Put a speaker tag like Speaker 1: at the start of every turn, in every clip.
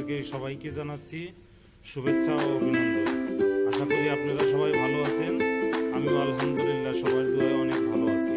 Speaker 1: থেকে সবাইকে জানাচ্ছি শুভেচ্ছা ও অভিনন্দন। আশা করি আপনারা সবাই ভালো আছেন। আমিও আলহামদুলিল্লাহ সবার দোয়ায় অনেক ভালো আছি।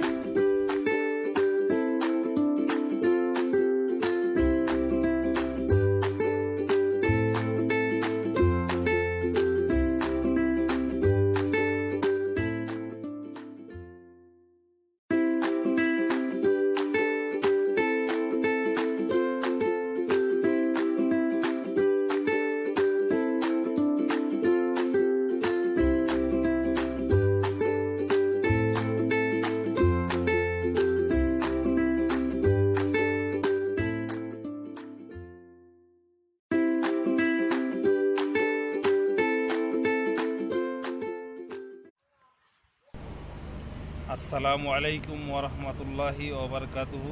Speaker 1: আসসালামু আলাইকুম ওরহমতুল্লাহি ওবরকাতুহু।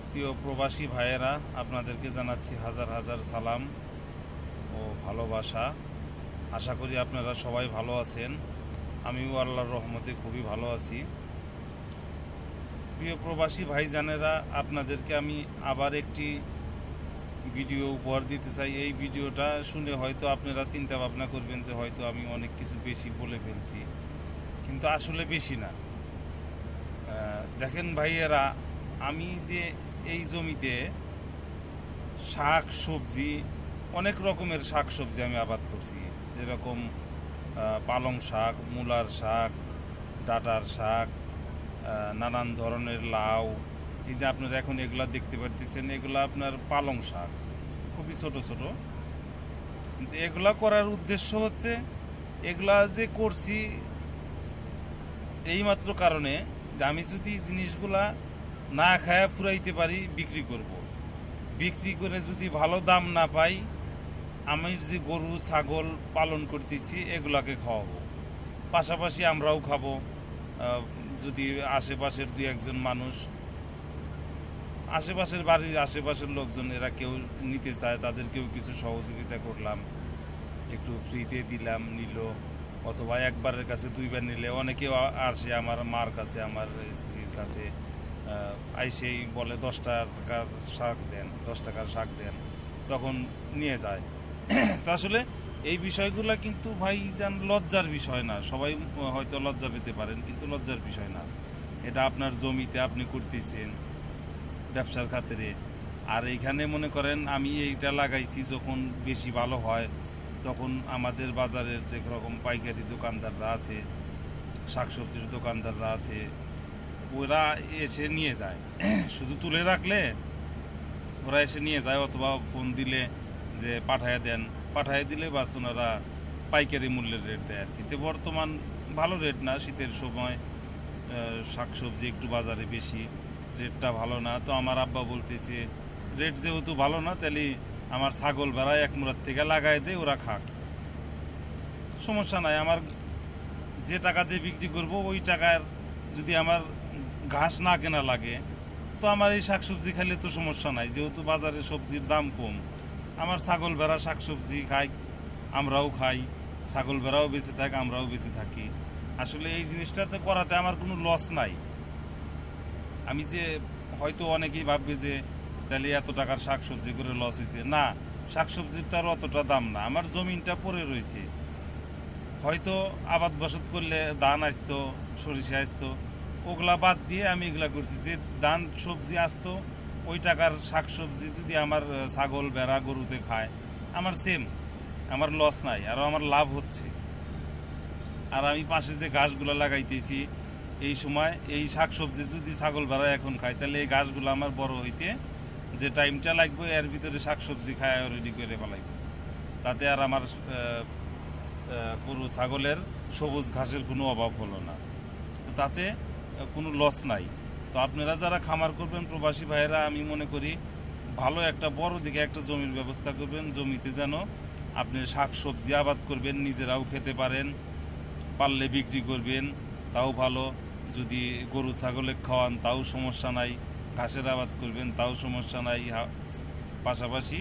Speaker 1: প্রিয় প্রবাসী ভাইয়েরা, আপনাদেরকে জানাচ্ছি হাজার হাজার সালাম ও ভালোবাসা। আশা করি আপনারা সবাই ভালো আছেন। আমিও আল্লাহর রহমতে খুবই ভালো আছি। প্রিয় প্রবাসী ভাইজানেরা, আপনাদেরকে আমি আবার একটি ভিডিও উপহার দিতে চাই। এই ভিডিওটা শুনে হয়তো আপনারা চিন্তা ভাবনা করবেন যে হয়তো আমি অনেক কিছু বেশি বলে ফেলছি, কিন্তু আসলে বেশি না। দেখেন ভাইয়েরা, আমি যে এই জমিতে শাক সবজি, অনেক রকমের শাক সবজি আমি আবাদ করছি, যেরকম পালং শাক, মূলার শাক, ডাঁটার শাক, নানান ধরনের লাউ। এই যে আপনারা এখন এগুলা দেখতে পারতেছেন, এগুলা আপনার পালং শাক, খুবই ছোট ছোট। কিন্তু এগুলা করার উদ্দেশ্য হচ্ছে, এগুলা যে করছি এইমাত্র কারণে যে আমি যদি জিনিসগুলা না খায়া ফুরাইতে পারি, বিক্রি করব। বিক্রি করে যদি ভালো দাম না পাই, আমি যে গরু ছাগল পালন করতেছি এগুলাকে খাওয়াবো, পাশাপাশি আমরাও খাবো। যদি আশেপাশের দুই একজন মানুষ, আশেপাশের বাড়ির আশেপাশের লোকজন এরা কেউ নিতে চায়, তাদেরকেও কিছু সহযোগিতা করলাম, একটু ফ্রিতে দিলাম, নিল। অথবা একবারের কাছে দুইবার নিলে অনেকেও আসে আমার মার কাছে, আমার স্ত্রীর কাছে, আইসেই বলে 10 টাকার শাক দেন, 10 টাকার শাক দেন, তখন নিয়ে যায়। তো আসলে এই বিষয়গুলো কিন্তু ভাইজান লজ্জার বিষয় না। সবাই হয়তো লজ্জা পেতে পারেন, কিন্তু লজ্জার বিষয় না। এটা আপনার জমিতে আপনি করতেছেন ব্যবসার খাতিরে। আর এইখানে মনে করেন আমি এইটা লাগাইছি, যখন বেশি ভালো হয় তখন আমাদের বাজারের যে রকম পাইকারি দোকানদাররা আছে, শাকসবজির দোকানদাররা আছে, ওরা এসে নিয়ে যায়। শুধু তুলে রাখলে ওরা এসে নিয়ে যায়, অথবা ফোন দিলে যে পাঠায় দিলে বাস ওনারা পাইকারি মূল্যের রেট দেয় আর কি। তো বর্তমান ভালো রেট না, শীতের সময় শাকসবজি একটু বাজারে বেশি, রেটটা ভালো না। তো আমার আব্বা বলতেছে, রেট যেহেতু ভালো না, তাহলে আমার ছাগল বেড়ায় এক মুরাদ থেকে লাগাই দেয়, ওরা খাক, সমস্যা নাই। আমার যে টাকা দিয়ে বিক্রি করব, ওই টাকার যদি আমার ঘাস না কেনা লাগে, তো আমার এই শাকসবজি খাইলে তো সমস্যা নাই। যেহেতু বাজারে সবজির দাম কম, আমার ছাগল ভেড়া শাকসবজি খাই, আমরাও খাই, ছাগল ভেড়াও বেঁচে থাকে, আমরাও বেঁচে থাকি। আসলে এই জিনিসটাতে করাতে আমার কোনো লস নাই। আমি যে হয়তো অনেকেই ভাববে যে তাহলে এত টাকার শাকসবজি করে লস হয়েছে, না, শাকসবজির তো আর অতটা দাম না। আমার জমিনটা পড়ে রয়েছে, হয়তো আবাদ বসত করলে ধান আসতো, সরিষা আসতো, ওগুলা বাদ দিয়ে আমি এগুলা করছি। যে ধান সবজি আসতো, ওই টাকার শাকসবজি যদি আমার ছাগল ভেড়া গরুতে খায়, আমার সেম, আমার লস নাই, আরও আমার লাভ হচ্ছে। আর আমি পাশে যে গাছগুলো লাগাইতেছি, এই সময় এই শাকসবজি যদি ছাগল ভেড়া এখন খায়, তাহলে এই গাছগুলো আমার বড় হইতে যে টাইমটা লাগবে, এর ভিতরে শাকসবজি খায় রেডি করে ফেলাইবে। তাতে আর আমার গরু ছাগলের সবুজ ঘাসের কোনো অভাব হলো না, তাতে কোনো লস নাই। তো আপনারা যারা খামার করবেন প্রবাসী ভাইয়েরা, আমি মনে করি ভালো একটা বড় দিকে একটা জমির ব্যবস্থা করবেন। জমিতে যেন আপনি শাক সবজি আবাদ করবেন, নিজেরাও খেতে পারেন, পারলে বিক্রি করবেন, তাও ভালো। যদি গরু ছাগলে খাওয়ান, তাও সমস্যা নাই। ঘাসের আবাদ করবেন, তাও সমস্যা নাই। পাশাপাশি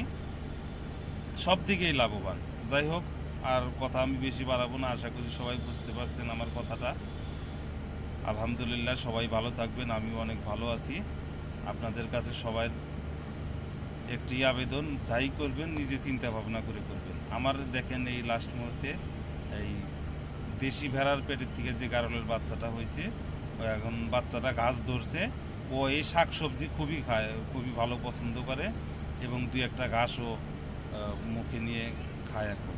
Speaker 1: সব দিকেই লাভবান। যাই হোক, আর কথা আমি বেশি বাড়াবো না। আশা করি সবাই বুঝতে পারছেন আমার কথাটা। আলহামদুলিল্লাহ, সবাই ভালো থাকবেন, আমিও অনেক ভালো আছি। আপনাদের কাছে সবাই একটি আবেদন যাই করবেন নিজে চিন্তা ভাবনা করে করবেন। আমার দেখেন এই লাস্ট মুহূর্তে এই দেশি ভেড়ার পেটের থেকে যে গারলের বাচ্চাটা হয়েছে, ও এখন বাচ্চাটা ঘাস ধরছে। ও এই শাক সবজি খুবই খায়, খুবই ভালো পছন্দ করে এবং দুই একটা ঘাসও মুখে নিয়ে খায় এখন।